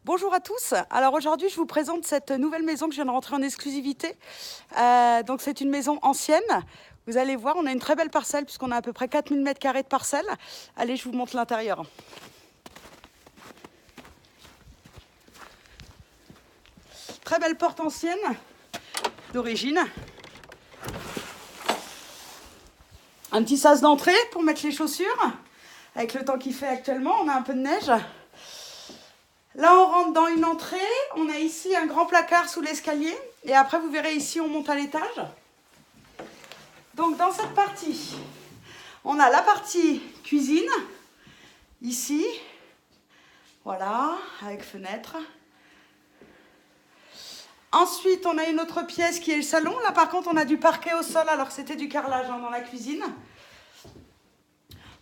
Bonjour à tous. Alors aujourd'hui, je vous présente cette nouvelle maison que je viens de rentrer en exclusivité. Donc c'est une maison ancienne. Vous allez voir, on a une très belle parcelle puisqu'on a à peu près 4000 m² de parcelle. Allez, je vous montre l'intérieur. Très belle porte ancienne d'origine. Un petit sas d'entrée pour mettre les chaussures. Avec le temps qu'il fait actuellement, on a un peu de neige. Là, on rentre dans une entrée. On a ici un grand placard sous l'escalier. Et après, vous verrez ici, on monte à l'étage. Donc, dans cette partie, on a la partie cuisine. Ici. Voilà, avec fenêtre. Ensuite, on a une autre pièce qui est le salon. Là, par contre, on a du parquet au sol, alors que c'était du carrelage dans la cuisine.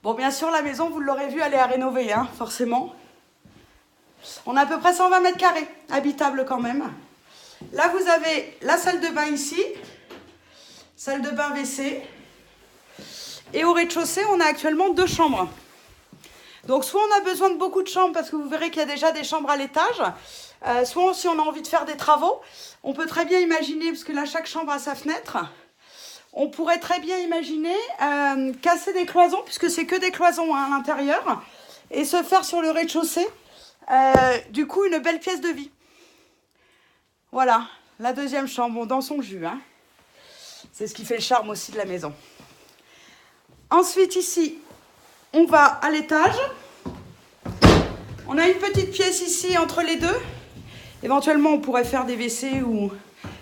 Bon, bien sûr, la maison, vous l'aurez vu, elle est à rénover, forcément. On a à peu près 120 m², habitable quand même. Là, vous avez la salle de bain ici, salle de bain WC. Et au rez-de-chaussée, on a actuellement 2 chambres. Donc, soit on a besoin de beaucoup de chambres, parce que vous verrez qu'il y a déjà des chambres à l'étage. Soit, si on a envie de faire des travaux, on peut très bien imaginer, parce que là, chaque chambre a sa fenêtre. On pourrait très bien imaginer casser des cloisons, puisque c'est que des cloisons à l'intérieur, et se faire sur le rez-de-chaussée. Du coup, une belle pièce de vie. Voilà, la deuxième chambre, dans son jus. C'est ce qui fait le charme aussi de la maison. Ensuite, ici, on va à l'étage. On a une petite pièce ici entre les deux. Éventuellement, on pourrait faire des WC ou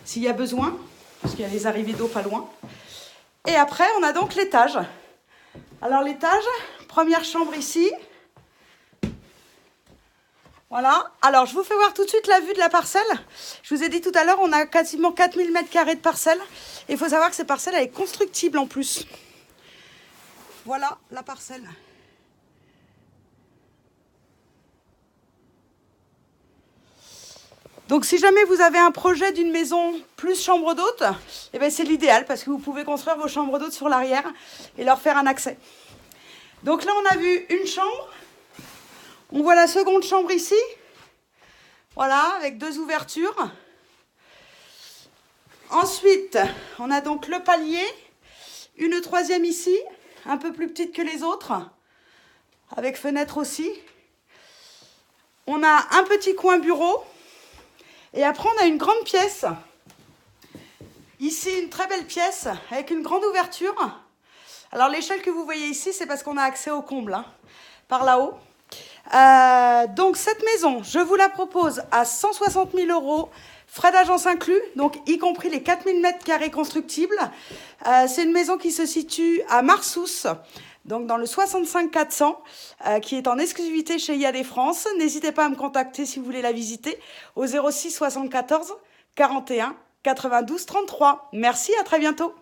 s'il y a besoin, parce qu'il y a les arrivées d'eau pas loin. Et après, on a donc l'étage. Alors, l'étage, première chambre ici. Voilà, alors je vous fais voir tout de suite la vue de la parcelle. Je vous ai dit tout à l'heure, on a quasiment 4000 m² de parcelle. Et il faut savoir que cette parcelle, elle est constructible en plus. Voilà la parcelle. Donc si jamais vous avez un projet d'une maison plus chambre d'hôte, eh ben c'est l'idéal parce que vous pouvez construire vos chambres d'hôte sur l'arrière et leur faire un accès. Donc là, on a vu une chambre. On voit la seconde chambre ici. Voilà, avec 2 ouvertures. Ensuite, on a donc le palier. Une troisième ici, un peu plus petite que les autres. Avec fenêtre aussi. On a un petit coin bureau. Et après, on a une grande pièce. Ici, une très belle pièce avec une grande ouverture. Alors, l'échelle que vous voyez ici, c'est parce qu'on a accès au comble, par là-haut. Donc cette maison, je vous la propose à 160 000 €, frais d'agence inclus, donc y compris les 4000 m² constructibles. C'est une maison qui se situe à Marsousse, donc dans le 65 400, qui est en exclusivité chez IAD France. N'hésitez pas à me contacter si vous voulez la visiter au 06 74 41 92 33. Merci, à très bientôt.